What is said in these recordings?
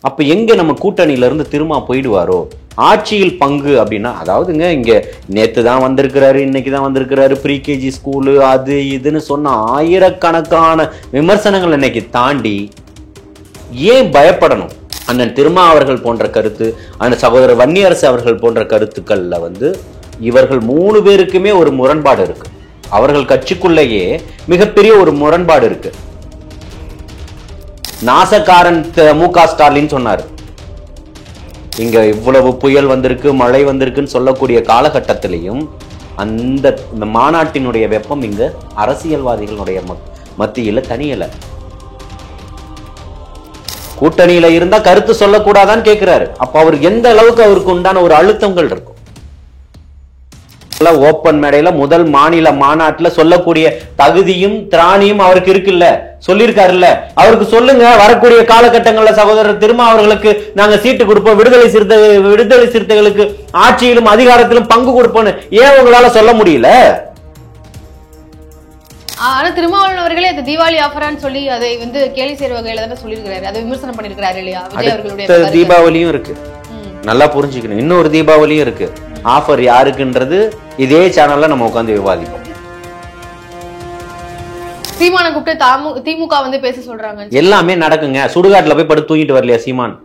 அப்ப எங்க நம்ம கூட்டணியில இருந்து திரும்ப போயிடுவாரோ? ஆட்சியில் பங்கு அப்படின்னா, அதாவதுங்க இங்க நேத்து தான் வந்திருக்கிறாரு, இன்னைக்கு தான் வந்திருக்கிறாரு, ப்ரீகேஜி ஸ்கூலு அது இதுன்னு சொன்ன ஆயிரக்கணக்கான விமர்சனங்கள் இன்னைக்கு தாண்டி ஏன் பயப்படணும்? அண்ணன் திருமாவர்கள் போன்ற கருத்து, அண்ணன் சகோதரர் வன்னியரசு அவர்கள் போன்ற கருத்துக்கள்ல இவர்கள் 3 பேருக்குமே ஒரு முரண்பாடு இருக்கு. அவர்கள் கட்சிக்குள்ளேயே மிகப்பெரிய ஒரு முரண்பாடு இருக்கு. நாசக்காரன் மு.க. ஸ்டாலின் சொன்னார், இங்க இவ்வளவு புயல் வந்திருக்கு, மழை வந்திருக்குன்னு சொல்லக்கூடிய காலகட்டத்திலையும் அந்த மாநாட்டினுடைய வெப்பம் இங்க அரசியல்வாதிகளுடைய மத்தியில தனியல. கூட்டணியில இருந்தா கருத்து சொல்லக்கூடாதான்னு கேட்கிறாரு. அப்ப அவர் எந்த அளவுக்கு அவருக்கு உண்டான ஒரு அழுத்தங்கள் இருக்கும். ஓப்பன் மேடையில முதல் மாநில மாநாட்டுல சொல்லக்கூடிய தகுதியும் திராணியும் அவருக்கு இருக்குல்ல, சொல்லியிருக்காருல்ல. அவருக்கு சொல்லுங்க, வரக்கூடிய காலகட்டங்கள்ல சகோதரர் திருமாவர்களுக்கு நாங்க சீட்டு கொடுப்போம், விடுதலை சிறுத்தைகளுக்கு ஆட்சியிலும் அதிகாரத்திலும் பங்கு கொடுப்போம்னு ஏன் உங்களால சொல்ல முடியல? ஆனா திருமாவளவன் அவர்களே அது தீபாவளி ஆஃபரான்னு சொல்லி அதை கேலி செய்ற வகையில தானே சொல்லியிருக்கிறாரு, அதை விமர்சனம் பண்ணிருக்காரு இல்லையா? விஜய் அவர்களுடைய தீபாவளியும் இருக்கு, நல்லா புரிஞ்சுக்கணும். இன்னொரு தீபாவளியும் இருக்கு. ஆஃபர் யாருக்குன்றது இதே சேனல்ல நம்ம உட்கார்ந்து விவாதிப்போம். சீமான கூப்பிட்டு திமுக பேச சொல்றாங்க. எல்லாமே நடக்குங்க. சுடுகாட்டுல போய் படுத்து தூங்கிட்டு வரலையா சீமான்?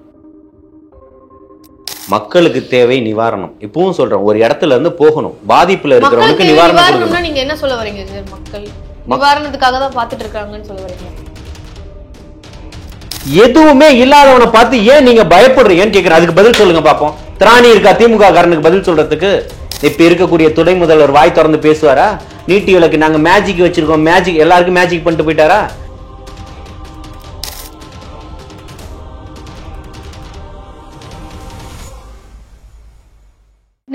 மக்களுக்கு தேவை நிவாரணம். இப்பவும் சொல்றேன், ஒரு இடத்துல இருந்து போகணும், பாதிப்புல இருக்கிறவங்களுக்கு நிவாரணம். நீங்க என்ன சொல்ல வரீங்க? மக்கள் நிவாரணத்துக்காக தான் பாத்துட்டு இருக்காங்கன்னு சொல்ல வரீங்க? எதுவுமே இல்லாதவனை பார்த்து ஏன் நீங்க பயப்படுறீங்கன்னு கேக்குறேன். அதுக்கு பதில் சொல்லுங்க பாப்போம். திராணி இருக்கா திமுக காரனுக்கு பதில் சொல்றதுக்கு? இப்ப இருக்கக்கூடிய துணை முதல்வர் வாய் திறந்து பேசுவாரா? நீட்டி விளக்கு நாங்க மேஜிக் வச்சிருக்கோம், மேஜிக் எல்லாருக்கும் மேஜிக் பண்ணிட்டு போயிட்டாரா?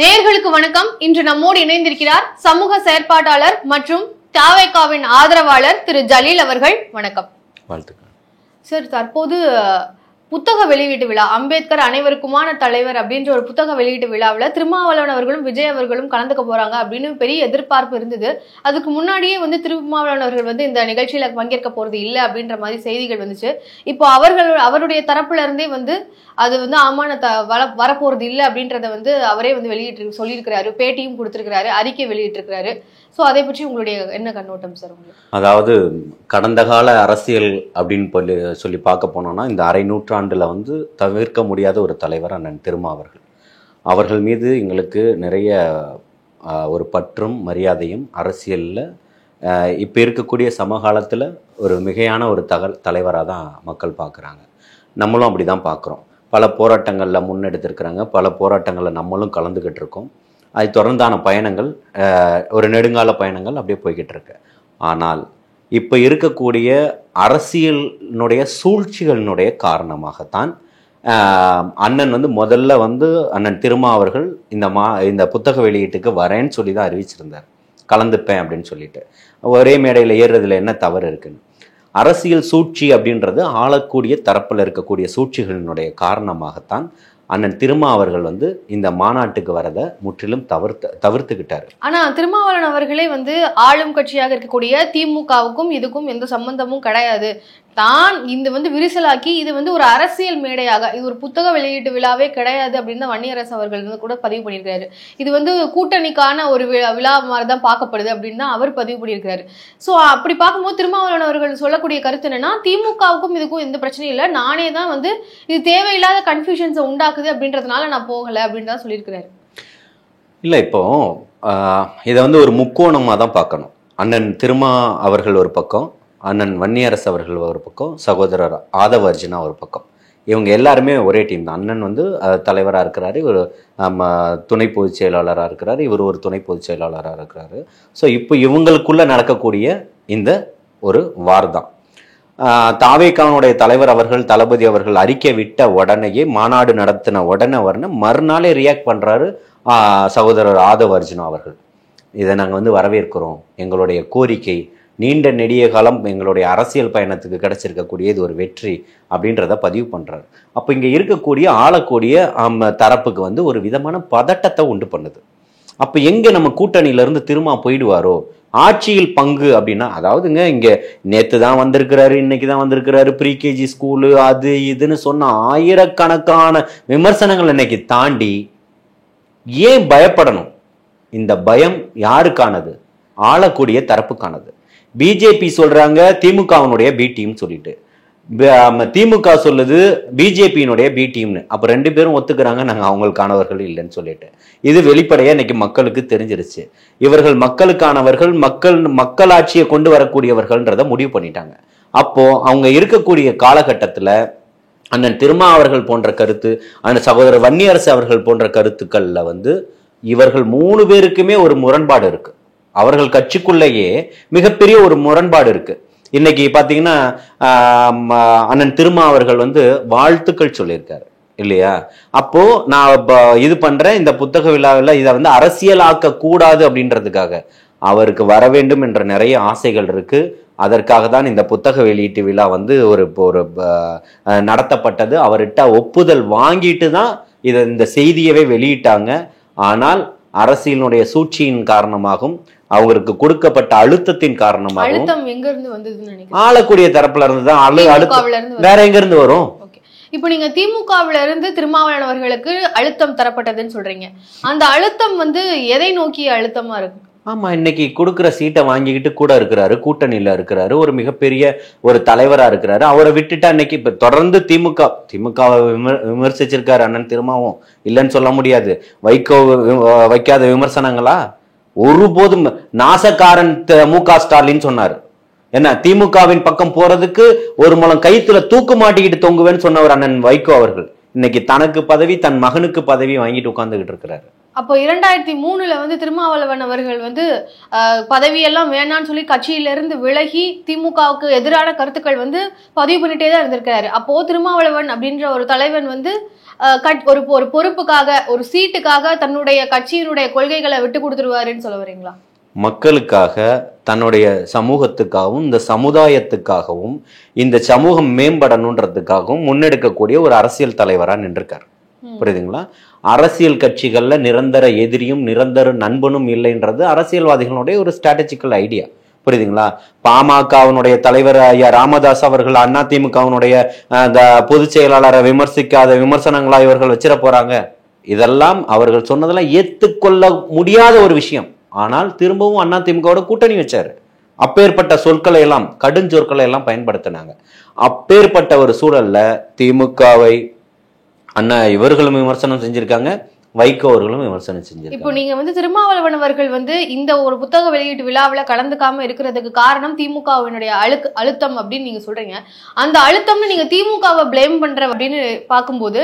நேயர்களுக்கு வணக்கம். இன்று நம்மோடு இணைந்திருக்கிறார் சமூக செயற்பாட்டாளர் மற்றும் தாவேகாவின் ஆதரவாளர் திரு ஜலீல் அவர்கள். வணக்கம். வாழ்த்துக்கள் சார். தற்போது புத்தக வெளியீட்டு விழா, அம்பேத்கர் அனைவருக்குமான தலைவர் அப்படின்ற ஒரு புத்தக வெளியீட்டு விழாவில் திருமாவளவன் அவர்களும் விஜய் அவர்களும் கலந்துக்க போறாங்க அப்படின்னு பெரிய எதிர்பார்ப்பு இருந்தது. அதுக்கு முன்னாடியே திருமாவளவன் அவர்கள் இந்த நிகழ்ச்சியில பங்கேற்க போறது இல்லை அப்படின்ற மாதிரி செய்திகள் வந்துச்சு. இப்போ அவருடைய தரப்புல இருந்தே அது ஆமான வரப்போறது இல்லை அப்படின்றத அவரே வெளியிட்டு சொல்லியிருக்கிறாரு, பேட்டியும் கொடுத்திருக்கிறாரு, அறிக்கை வெளியிட்டிருக்கிறாரு. ஸோ அதை பற்றி உங்களுடைய என்ன கண்ணோட்டம் சார்? அதாவது கடந்த கால அரசியல் அப்படின்னு சொல்லி பார்க்க போனோம்னா, இந்த அரை நூற்றாண்டுல தவிர்க்க முடியாத ஒரு தலைவர் அண்ணன் திருமா அவர்கள் மீது எங்களுக்கு நிறைய ஒரு பற்றும் மரியாதையும் அரசியலில் இப்போ இருக்கக்கூடிய சமகாலத்தில் ஒரு மிகையான ஒரு தலைவராக தான் மக்கள் பார்க்குறாங்க. நம்மளும் அப்படி தான் பார்க்குறோம். பல போராட்டங்களில் முன்னெடுத்திருக்கிறாங்க, பல போராட்டங்களில் நம்மளும் கலந்துக்கிட்டு இருக்கோம். அது தொடர்ந்தான பயணங்கள், ஒரு நெடுங்கால பயணங்கள் அப்படியே போய்கிட்டு இருக்கு. ஆனால் இப்போ இருக்கக்கூடிய அரசியலினுடைய சூழ்ச்சிகளினுடைய காரணமாகத்தான் அண்ணன் முதல்ல அண்ணன் திருமா அவர்கள் இந்த புத்தக வெளியீட்டுக்கு வரேன்னு சொல்லி தான் அறிவிச்சிருந்தார், கலந்துப்பேன் அப்படின்னு சொல்லிட்டு. ஒரே மேடையில் ஏறுறதுல என்ன தவறு இருக்குன்னு. அரசியல் சூழ்ச்சி அப்படின்றது ஆளக்கூடிய தரப்பில் இருக்கக்கூடிய சூழ்ச்சிகளினுடைய காரணமாகத்தான் அண்ணன் திருமா அவர்கள் இந்த மாநாட்டுக்கு வரதை முற்றிலும் தவிர்த்துக்கிட்டாரு. ஆனா திருமாவளவன் அவர்களே ஆளும் கட்சியாக இருக்கக்கூடிய திமுகவுக்கும் இதுக்கும் எந்த சம்பந்தமும் கிடையாது, தான் இந்த விரிசலாக்கி இது ஒரு அரசியல் மேடையாக, இது ஒரு புத்தக வெளியீட்டு விழாவே கிடையாது அப்படின்னு தான் வன்னியரசு அவர்கள் கூட பதிவு பண்ணியிருக்காரு. இது கூட்டணிக்கான ஒரு விழா மாதிரிதான் பார்க்கப்படுது அப்படின்னு தான் அவர் பதிவு பண்ணியிருக்காரு. ஸோ அப்படி பார்க்கும்போது திருமாவளவன் அவர்கள் சொல்லக்கூடிய கருத்து என்னன்னா, திமுகவுக்கும் இதுக்கும் எந்த பிரச்சனையும் இல்லை, நானே தான் இது தேவையில்லாத கன்ஃபியூஷன்ஸை உண்டாக்குது அப்படின்றதுனால நான் போகலை அப்படின்னு தான் சொல்லியிருக்கிறாரு. இல்லை, இப்போ இதை ஒரு முக்கோணமாக தான் பார்க்கணும். அண்ணன் திருமா அவர்கள் ஒரு பக்கம், அண்ணன் வன்னியரசு அவர்கள் ஒரு பக்கம், சகோதரர் ஆதவ அர்ஜுனா ஒரு பக்கம். இவங்க எல்லாருமே ஒரே டீம் தான். அண்ணன் தலைவராக இருக்கிறாரு, ஒரு துணை பொதுச் செயலாளராக இருக்கிறாரு, இவர் ஒரு துணை பொதுச் செயலாளராக இருக்கிறாரு. ஸோ இப்போ இவங்களுக்குள்ள நடக்கக்கூடிய இந்த ஒரு வார் தான். தாவேகானுடைய தலைவர் அவர்கள், தளபதி அவர்கள் அறிக்கை விட்ட உடனேயே, மாநாடு நடத்தின உடனே மறுநாளே ரியாக்ட் பண்ணுறாரு சகோதரர் ஆதவ அர்ஜுனா அவர்கள். இதை நாங்கள் வரவேற்கிறோம், எங்களுடைய கோரிக்கை நீண்ட நெடிய காலம் எங்களுடைய அரசியல் பயணத்துக்கு கிடைச்சிருக்கக்கூடிய இது ஒரு வெற்றி அப்படின்றத பதிவு பண்ணுறாரு. அப்போ இங்கே இருக்கக்கூடிய ஆளக்கூடிய தரப்புக்கு ஒரு விதமான பதட்டத்தை உண்டு பண்ணுது. அப்போ எங்கே நம்ம கூட்டணியிலேருந்து திரும்ப போயிடுவாரோ, ஆட்சியில் பங்கு அப்படின்னா அதாவதுங்க இங்க நேத்து தான் வந்திருக்கிறாரு, இன்னைக்கு தான் வந்திருக்கிறாரு, ப்ரீகேஜி ஸ்கூலு அது இதுன்னு சொன்ன ஆயிரக்கணக்கான விமர்சனங்கள் இன்னைக்கு தாண்டி ஏன் பயப்படணும்? இந்த பயம் யாருக்கானது? ஆளக்கூடிய தரப்புக்கானது. பிஜேபி சொல்றாங்க திமுகவினுடைய பி டீம் சொல்லிட்டு, திமுக சொல்லுது பிஜேபியினுடைய பி டீம்னு. அப்ப ரெண்டு பேரும் ஒத்துக்கிறாங்க நாங்க அவங்களுக்கானவர்கள் இல்லைன்னு சொல்லிட்டு. இது வெளிப்படையா இன்னைக்கு மக்களுக்கு தெரிஞ்சிருச்சு. இவர்கள் மக்களுக்கானவர்கள், மக்களாட்சியை கொண்டு வரக்கூடியவர்கள்ன்றத முடிவு பண்ணிட்டாங்க. அப்போ அவங்க இருக்கக்கூடிய காலகட்டத்துல அண்ணன் திருமாவர்கள் போன்ற கருத்து, அண்ணன் சகோதரர் வன்னியரசு அவர்கள் போன்ற கருத்துக்கள்ல இவர்கள் 3 பேருக்குமே ஒரு முரண்பாடு இருக்கு. அவர்கள் கட்சிக்குள்ளேயே மிகப்பெரிய ஒரு முரண்பாடு இருக்கு. இன்னைக்கு பாத்தீங்கன்னா அண்ணன் திருமாவர்கள் வாழ்த்துக்கள் சொல்லியிருக்காரு இல்லையா? அப்போ நான் இது பண்றேன், இந்த புத்தக விழாவில் இதை அரசியலாக்க கூடாது அப்படின்றதுக்காக அவருக்கு வர வேண்டும் என்ற நிறைய ஆசைகள் இருக்கு. அதற்காக தான் இந்த புத்தக வெளியீட்டு விழா ஒரு நடத்தப்பட்டது. அவர்கிட்ட ஒப்புதல் வாங்கிட்டு தான் இந்த செய்தியவே வெளியிட்டாங்க. ஆனால் அரசியலினுடைய சூழ்ச்சியின் காரணமாகவும் அவங்களுக்கு கொடுக்கப்பட்ட அழுத்தத்தின் காரணமாகவும் ஆளக்கூடிய தரப்புல இருந்து தான் வேற எங்க இருந்து வரும்? இப்போ நீங்க திமுகவில இருந்து திருமாவளவன் அவர்களுக்கு அழுத்தம் தரப்பட்டதுன்னு சொல்றீங்க. அந்த அழுத்தம் எதை நோக்கிய அழுத்தமா இருக்கு? ஆமா, இன்னைக்கு கொடுக்குற சீட்டை வாங்கிக்கிட்டு கூட இருக்கிறாரு, கூட்டணியில இருக்கிறாரு, ஒரு மிகப்பெரிய ஒரு தலைவரா இருக்கிறாரு. அவரை விட்டுட்டா இன்னைக்கு இப்ப தொடர்ந்து திமுகவை விமர்சிச்சிருக்காரு அண்ணன் திருமாவும், இல்லைன்னு சொல்ல முடியாது. வைகோ வைக்காத விமர்சனங்களா? ஒருபோதும் நாசக்காரன் மு.க. ஸ்டாலின் சொன்னாரு. என்ன, திமுகவின் பக்கம் போறதுக்கு ஒரு முழம் கைத்துல தூக்கு மாட்டிக்கிட்டு தொங்குவேன்னு சொன்னவர் அண்ணன் வைகோ அவர்கள். இன்னைக்கு தனக்கு பதவி, தன் மகனுக்கு பதவி வாங்கிட்டு உட்கார்ந்துகிட்டு இருக்கிறாரு. அப்போ 2003 திருமாவளவன் அவர்கள் பதவியெல்லாம் வேணான்னு சொல்லி கட்சியில இருந்து விலகி திமுகவுக்கு எதிரான கருத்துக்கள் பதிவு பண்ணிட்டே தான் இருந்திருக்கிறாரு. அப்போ திருமாவளவன் அப்படின்ற ஒரு தலைவன் ஒரு பொறுப்புக்காக, ஒரு சீட்டுக்காக தன்னுடைய கட்சியினுடைய கொள்கைகளை விட்டு கொடுத்துருவாருன்னு சொல்ல வரீங்களா? மக்களுக்காக, தன்னுடைய சமூகத்துக்காகவும் இந்த சமுதாயத்துக்காகவும் இந்த சமூகம் மேம்படணுன்றதுக்காகவும் முன்னெடுக்கக்கூடிய ஒரு அரசியல் தலைவரா நின்றுருக்காரு. புரியுதுங்களா? அரசியல் கட்சிகள்ல நிரந்தர எதிரியும் நிரந்தர நண்பனும் இல்லைன்றது அரசியல்வாதிகளுடைய ஒரு ஸ்ட்ராட்டஜிக்கல் ஐடியா. புரியுதுங்களா? பாமகவினுடைய தலைவர் ஐயா ராமதாஸ் அவர்கள் அதிமுகவினுடைய பொதுச் செயலாளரை விமர்சிக்காத விமர்சனங்களா இவர்கள் வச்சிட போறாங்க? இதெல்லாம் அவர்கள் சொன்னதெல்லாம் ஏத்துக்கொள்ள முடியாத ஒரு விஷயம். ஆனால் திரும்பவும் அதிமுகவோட கூட்டணி வச்சாரு. அப்பேற்பட்ட சொற்களை எல்லாம், கடுஞ்சொற்களை எல்லாம் பயன்படுத்தினாங்க. அப்பேற்பட்ட ஒரு சூழல்ல திமுகவை இவர்களும் விமர்சனம் செஞ்சிருக்காங்க, வைகோ அவர்களும் விமர்சனம் செஞ்சிருக்காங்க. இப்போ நீங்க திருமாவளவன் அவர்கள் இந்த ஒரு புத்தக வெளியீட்டு விழாவில் கலந்துக்காம இருக்கிறதுக்கு காரணம் திமுகவினுடைய அழுத்தம் அப்படின்னு நீங்க சொல்றீங்க. அந்த அழுத்தம்னு நீங்க திமுகவை பிளேம் பண்ற அப்படின்னு பார்க்கும்போது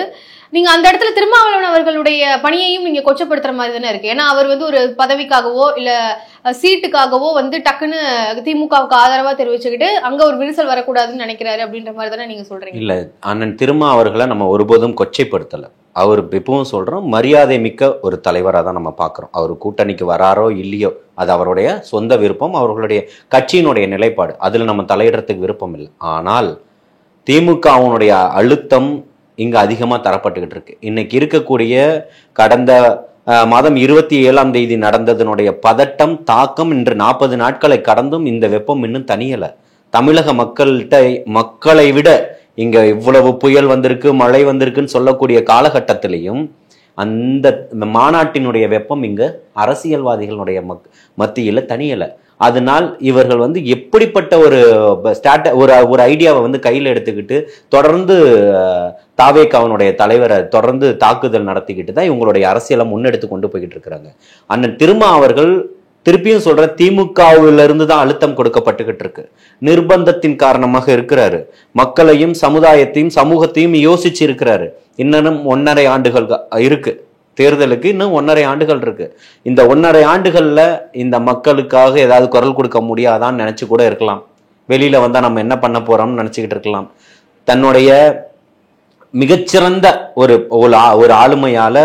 நீங்க அந்த இடத்துல திருமாவளவன் அவர்களுடைய பணியையும் நீங்க கொச்சப்படுத்துற மாதிரி தானே இருக்கு. ஏன்னா அவர் ஒரு பதவிக்காகவோ இல்ல சீட்டுக்காகவோ டக்குன்னு திமுகவுக்கு ஆதரவா தெரிவிச்சுக்கிட்டு அங்க ஒரு விரிசல் வரக்கூடாதுன்னு நினைக்கிறாரு அப்படின்ற மாதிரி தானே நீங்க சொல்றீங்க. இல்ல, அண்ணன் திருமா அவர்களை நம்ம ஒருபோதும் கொச்சைப்படுத்தல. அவர் இப்பவும் சொல்றோம், மரியாதை மிக்க ஒரு தலைவராக தான் நம்ம பார்க்குறோம். அவர் கூட்டணிக்கு வராரோ இல்லையோ அது அவருடைய சொந்த விருப்பம், அவர்களுடைய கட்சியினுடைய நிலைப்பாடு. அதில் நம்ம தலையிடறதுக்கு விருப்பம் இல்லை. ஆனால் திமுகவுடைய அழுத்தம் இங்க அதிகமா தரப்பட்டுக்கிட்டு இருக்கு. இன்னைக்கு இருக்கக்கூடிய கடந்த மாதம் 27ஆம் தேதி நடந்ததனுடைய பதட்டம், தாக்கம் இன்று 40 நாட்களை கடந்தும் இந்த வெப்பம் இன்னும் தனியல. தமிழக மக்களை விட இங்க இவ்வளவு புயல் வந்திருக்கு, மழை வந்திருக்குன்னு சொல்லக்கூடிய காலகட்டத்திலையும் அந்த மாநாட்டினுடைய வெப்பம் இங்க அரசியல்வாதிகளுடைய மத்தியில தனியல. அதனால் இவர்கள் எப்படிப்பட்ட ஒரு ஐடியாவை கையில் எடுத்துக்கிட்டு தொடர்ந்து தாவேகாவினுடைய தலைவரை தொடர்ந்து தாக்குதல் நடத்திக்கிட்டு தான் இவங்களுடைய அரசியலை முன்னெடுத்து கொண்டு போய்கிட்டு இருக்கிறாங்க. அண்ணன் திருமா அவர்கள் திருப்பியும் சொல்ற திமுகவிலிருந்து தான் அழுத்தம் கொடுக்கப்பட்டுக்கிட்டு இருக்கு. நிர்பந்தத்தின் காரணமாக இருக்கிறாரு. மக்களையும் சமுதாயத்தையும் சமூகத்தையும் யோசிச்சு இருக்கிறாரு. இன்னும் 1.5 ஆண்டுகள் இருக்கு. தேர்தலுக்கு இன்னும் 1.5 ஆண்டுகள் இருக்கு. இந்த 1.5 ஆண்டுகள்ல இந்த மக்களுக்காக ஏதாவது குரல் கொடுக்க முடியாதான்னு நினைச்சு கூட இருக்கலாம். வெளியில வந்தா நம்ம என்ன பண்ண போறோம்னு நினைச்சுக்கிட்டு இருக்கலாம். தன்னுடைய மிகச்சிறந்த ஒரு ஆளுமையால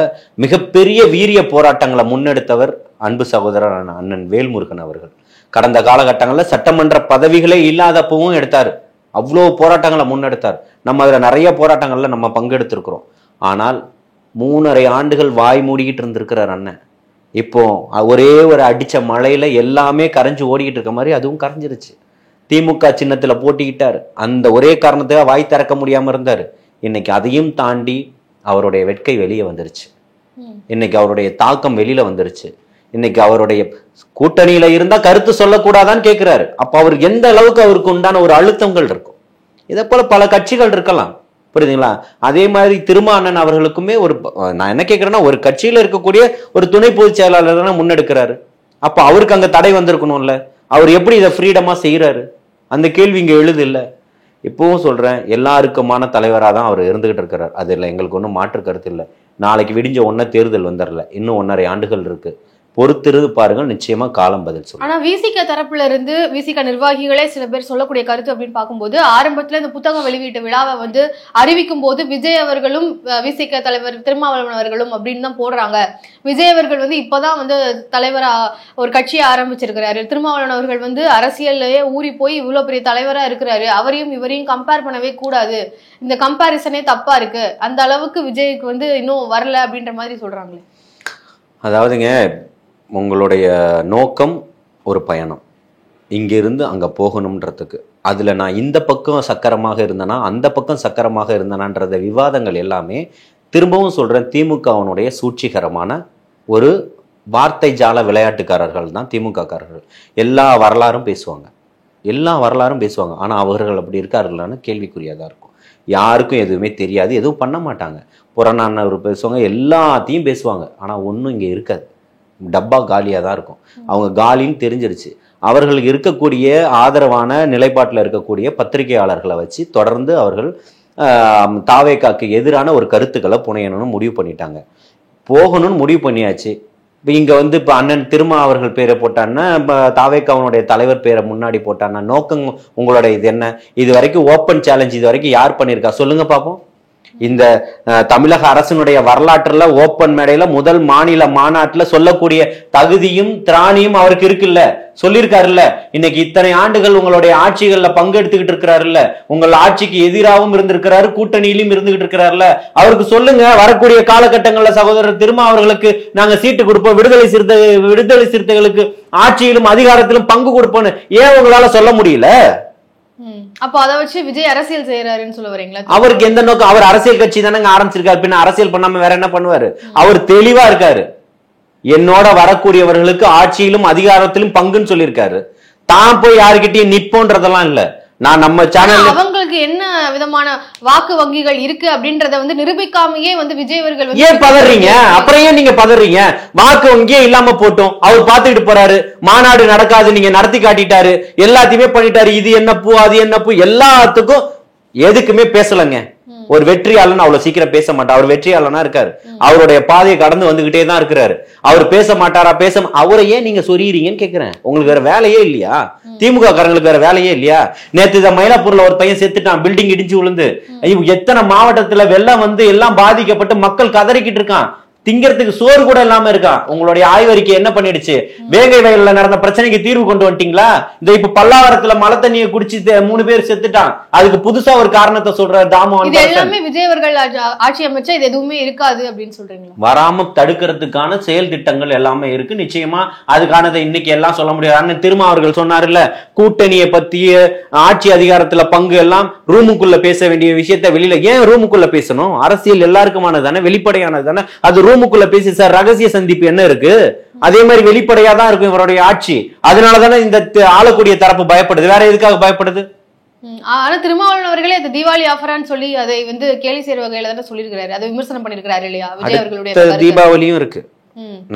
மிகப்பெரிய வீரிய போராட்டங்களை முன்னெடுத்தவர் அன்பு சகோதரர் அண்ணன் வேல்முருகன் அவர்கள். கடந்த காலகட்டங்களில் சட்டமன்ற பதவிகளே இல்லாதப்பவும் எடுத்தாரு. அவ்வளோ போராட்டங்களை முன்னெடுத்தார். நம்ம அதுல நிறைய போராட்டங்கள்ல நம்ம பங்கெடுத்திருக்கிறோம். ஆனால் 3.5 ஆண்டுகள் வாய் மூடிக்கிட்டு இருந்திருக்கிறார் அண்ணன். இப்போ ஒரே ஒரு அடிச்ச மழையில எல்லாமே கரைஞ்சு ஓடிக்கிட்டு இருக்க மாதிரி அதுவும் கரைஞ்சிருச்சு. திமுக சின்னத்துல போட்டிக்கிட்டாரு, அந்த ஒரே காரணத்துக்காக வாய் திறக்க முடியாம இருந்தாரு. இன்னைக்கு அதையும் தாண்டி அவருடைய வெட்கை வெளியே வந்துருச்சு. இன்னைக்கு அவருடைய தாக்கம் வெளியில வந்துருச்சு. இன்னைக்கு அவருடைய கூட்டணியில இருந்தா கருத்து சொல்லக்கூடாதான்னு கேட்கிறாரு. அப்ப அவர் எந்த அளவுக்கு அவருக்கு உண்டான ஒரு அழுத்தங்கள் இருக்கும். இதை போல பல கட்சிகள் இருக்கலாம், புரியுதுங்களா? அதே மாதிரி திருமாவளவன் அவர்களுக்குமே நான் என்ன கேட்கிறேன்னா, ஒரு கட்சியில இருக்கக்கூடிய ஒரு துணை பொதுச் செயலாளர் தானே முன்னெடுக்கிறாரு. அப்ப அவருக்கு அங்க தடை வந்திருக்கணும்ல. அவர் எப்படி இதை ஃப்ரீடமா செய்யறாரு? அந்த கேள்வி இங்க எழுது இல்ல. இப்பவும் சொல்றேன், எல்லாருக்குமான தலைவராக தான் அவர் இருந்துகிட்டு இருக்கிறார். அது இல்லை, எங்களுக்கு ஒன்றும் மாற்று கருத்து இல்லை. நாளைக்கு விடிஞ்ச ஒன்ன தேர்தல் வந்துடல, இன்னும் 1.5 ஆண்டுகள் இருக்கு. பொறுத்திருந்து பாருங்கள், நிச்சயமா காலம் பதில் சொல்லும். ஆனா விசிக தரப்புல இருந்து விசிக நிர்வாகிகளே சில பேர் சொல்லக்கூடிய கருத்து அப்படின்னு பார்க்கும்போது, ஆரம்பத்துல இந்த புத்தகம் வெளியீட்டு விழாவை வந்து அறிவிக்கும் போது விஜய் அவர்களும் விசிக தலைவர் திருமாவளவன் அவர்களும் அப்படின்னு தான் போடுறாங்க. விஜய் அவர்கள் வந்து இப்பதான் வந்து தலைவரா ஒரு கட்சியை ஆரம்பிச்சிருக்கிறாரு. திருமாவளவன் அவர்கள் வந்து அரசியல்லையே ஊறி போய் இவ்வளவு பெரிய தலைவரா இருக்கிறாரு. அவரையும் இவரையும் கம்பேர் பண்ணவே கூடாது, இந்த கம்பேரிசனே தப்பா இருக்கு, அந்த அளவுக்கு விஜய்க்கு வந்து இன்னும் வரல அப்படின்ற மாதிரி சொல்றாங்களே. அதாவதுங்க, உங்களுடைய நோக்கம் ஒரு பயணம், இங்கிருந்து அங்கே போகணுன்றதுக்கு. அதில் நான் இந்த பக்கம் சக்கரமாக இருந்தேனா அந்த பக்கம் சக்கரமாக இருந்தேனான்றத விவாதங்கள் எல்லாமே, திரும்பவும் சொல்கிறேன், திமுகவினுடைய சூழ்ச்சிகரமான ஒரு வார்த்தை ஜால விளையாட்டுக்காரர்கள் தான் திமுககாரர்கள். எல்லா வரலாறும் பேசுவாங்க, ஆனால் அவர்கள் அப்படி இருக்கார்களான்னு கேள்விக்குறியாக இருக்கும். யாருக்கும் எதுவுமே தெரியாது, எதுவும் பண்ண மாட்டாங்க. புறநானூறு பேசுவாங்க, எல்லாத்தையும் பேசுவாங்க, ஆனால் ஒன்றும் இங்கே இருக்காது. டப்பா காலியாக தான் இருக்கும். அவங்க காலின்னு தெரிஞ்சிருச்சு. அவர்களுக்கு இருக்கக்கூடிய ஆதரவான நிலைப்பாட்டில் இருக்கக்கூடிய பத்திரிகையாளர்களை வச்சு தொடர்ந்து அவர்கள் தாவேக்காக்கு எதிரான ஒரு கருத்துக்களை புனையணும்னு முடிவு பண்ணிட்டாங்க. போகணும்னு முடிவு பண்ணியாச்சு. இப்போ இங்கே வந்து இப்போ அண்ணன் திருமா அவர்கள் பேரை போட்டான்னா, இப்போ தாவேக்காவனுடைய தலைவர் பேரை முன்னாடி போட்டான்னா, நோக்கம் உங்களோட இது என்ன? இது வரைக்கும் ஓப்பன் சேலஞ்ச் இது வரைக்கும் யார் பண்ணியிருக்கா சொல்லுங்க பார்ப்போம். இந்த தமிழக அரசினுடைய வரலாற்றுல ஓப்பன் மேடையில முதல் மாநில மாநாட்டுல சொல்லக்கூடிய தகுதியும் திராணியும் அவருக்கு இருக்குல்ல, சொல்லியிருக்காருல்ல. இன்னைக்கு இத்தனை ஆண்டுகள் உங்களுடைய ஆட்சிகள்ல பங்கெடுத்துக்கிட்டு இருக்கிறாருல்ல, உங்கள் ஆட்சிக்கு எதிராகவும் இருந்திருக்கிறாரு, கூட்டணியிலும் இருந்துகிட்டு இருக்கிறாருல்ல. அவருக்கு சொல்லுங்க, வரக்கூடிய காலகட்டங்கள்ல சகோதரர் திருமா அவர்களுக்கு நாங்க சீட்டு கொடுப்போம், விடுதலை சிறுத்தைகளுக்கு ஆட்சியிலும் அதிகாரத்திலும் பங்கு கொடுப்போம்னு ஏன் உங்களால சொல்ல முடியல? அப்ப அதை வச்சு விஜய் அரசியல் செய்யறாருன்னு சொல்ல வரீங்களா? அவருக்கு எந்த நோக்கம்? அவர் அரசியல் கட்சி தானே ஆரம்பிச்சிருக்காரு, பின்ன அரசியல் பண்ணாம வேற என்ன பண்ணுவாரு? அவர் தெளிவா இருக்காரு, என்னோட வரக்கூடியவர்களுக்கு ஆட்சியிலும் அதிகாரத்திலும் பங்குன்னு சொல்லியிருக்காரு. தான் போய் யாருக்கிட்டையும் நிப்போன்றதெல்லாம் இல்ல. நான் நம்ம சேனல் அவங்களுக்கு என்ன விதமான வாக்கு வங்கிகள் இருக்கு அப்படின்றத வந்து நிரூபிக்காமையே வந்து விஜய் அவர்கள் ஏன் பதறீங்க? அப்புறம் ஏன் நீங்க பதறீங்க? வாக்கு வங்கியே இல்லாம போட்டோம், அவர் பாத்துக்கிட்டு போறாரு. மாநாடு நடக்காது, நீங்க நடத்தி காட்டிட்டாரு, எல்லாத்தையுமே பண்ணிட்டாரு. இது என்ன பூ, அது என்ன பூ, எல்லாத்துக்கும் எதுக்குமே பேசலங்க. ஒரு வெற்றியாளன் அவ்வளவு சீக்கிரம் பேச மாட்டார். அவர் வெற்றியாளனா இருக்காரு, அவருடைய பாதையை கடந்து வந்துகிட்டே தான் இருக்கிறாரு. அவர் பேச மாட்டாரா? அவரை ஏன் நீங்க சொறீங்கன்னு கேக்குறேன். உங்களுக்கு வேற வேலையே இல்லையா? திமுக காரங்களுக்கு வேற வேலையே இல்லையா? நேத்து மயிலாப்பூர்ல ஒரு பையன் செத்துட்டான், பில்டிங் இடிஞ்சு விழுந்து. எத்தனை மாவட்டத்துல வெள்ளம் வந்து எல்லாம் பாதிக்கப்பட்டு மக்கள் கதறிக்கிட்டு இருக்கான், திங்கிறதுக்கு சோறு கூட இல்லாம இருக்கான். உங்களுடைய ஆய்வறிக்கை என்ன பண்ணிடுச்சு? வேங்கை வயல்ல நடந்த பிரச்சனைக்கு தீர்வு கொண்டு வந்துட்டீங்களா? இந்த இப்ப பல்லாவரத்துல மழை தண்ணியை குடிச்சு 3 பேர் செத்துட்டான், அதுக்கு புதுசா ஒரு காரணத்தை சொல்றாரு தாமோதரன். இது எல்லாமே விஜய் அவர்கள் ஆட்சி அமைச்சா இது எதுவுமே இருக்காது அப்படின்னு சொல்றீங்களா? வராம தடுக்கிறதுக்கான செயல் திட்டங்கள் எல்லாமே இருக்கு. நிச்சயமா அதுக்கானதை இன்னைக்கு எல்லாம் சொல்ல முடியாது. அண்ணன் திருமா அவர்கள் சொன்னாருல்ல, கூட்டணியை பத்திய ஆட்சி அதிகாரத்துல பங்கு எல்லாம் ரூமுக்குள்ள பேச வேண்டிய விஷயத்த வெளியில ஏன் ரூமுக்குள்ள பேசணும்? அரசியல் எல்லாருக்குமானது தானே, வெளிப்படையானது தானே. அது ரூமுக்குள்ள பேசி சார் ரகசிய சந்திப்பு என்ன இருக்கு? அதே மாதிரி வெளிப்படையா தான் இருக்கும் இவருடைய ஆட்சி. அதனாலதானே இந்த ஆளக்கூடிய தரப்பு பயப்படுது. வேற எதுக்காக பயப்படுது? ஆனா திருமாவளவன் அவர்களே அது தீபாவளி ஆஃபரான்னு சொல்லி அதை வந்து கேலி செய்ற வகையில தானே சொல்லியிருக்கிறாரு, அதை விமர்சனம் பண்ணிருக்கிறாரு இல்லையா விஜய் அவர்களுடைய? தீபாவளியும் இருக்கு,